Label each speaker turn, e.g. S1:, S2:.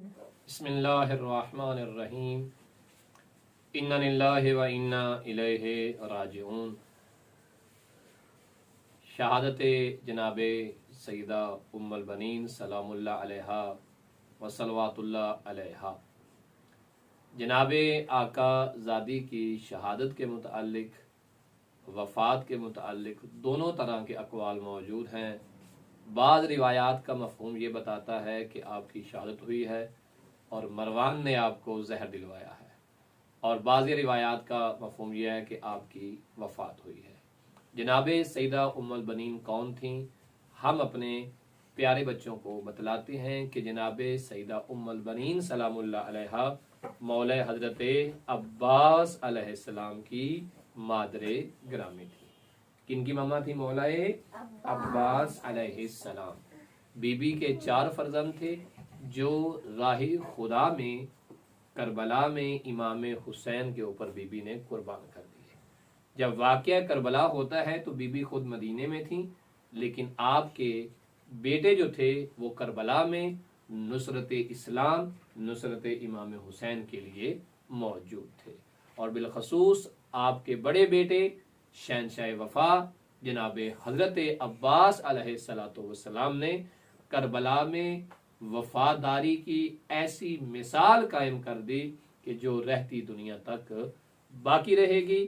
S1: بسم اللہ الرحمن الرحیم انا للہ و انا الیہ راجعون۔ شہادت جناب سیدہ ام البنین سلام اللہ علیہا و صلوات اللہ علیہا، جناب آقا زادی کی شہادت کے متعلق، وفات کے متعلق دونوں طرح کے اقوال موجود ہیں۔ بعض روایات کا مفہوم یہ بتاتا ہے کہ آپ کی شہادت ہوئی ہے اور مروان نے آپ کو زہر دلوایا ہے، اور بعض روایات کا مفہوم یہ ہے کہ آپ کی وفات ہوئی ہے۔ جناب سیدہ ام البنین کون تھیں؟ ہم اپنے پیارے بچوں کو بتلاتے ہیں کہ جناب سیدہ ام البنین سلام اللہ علیہا مولا حضرت عباس علیہ السلام کی مادر گرامی تھی۔ کن کی ماما تھی؟ مولا عباس علیہ السلام۔ بی بی کے 4 فرزند تھے جو راہ خدا میں کربلا میں امام حسین کے اوپر بی بی نے قربان کر دیے۔ جب واقعہ کربلا ہوتا ہے تو بی بی خود مدینے میں تھیں، لیکن آپ کے بیٹے جو تھے وہ کربلا میں نصرت اسلام، نصرت امام حسین کے لیے موجود تھے، اور بالخصوص آپ کے بڑے بیٹے شہنشاہ وفا جناب حضرت عباس علیہ السلام نے کربلا میں وفاداری کی ایسی مثال قائم کر دی کہ جو رہتی دنیا تک باقی رہے گی۔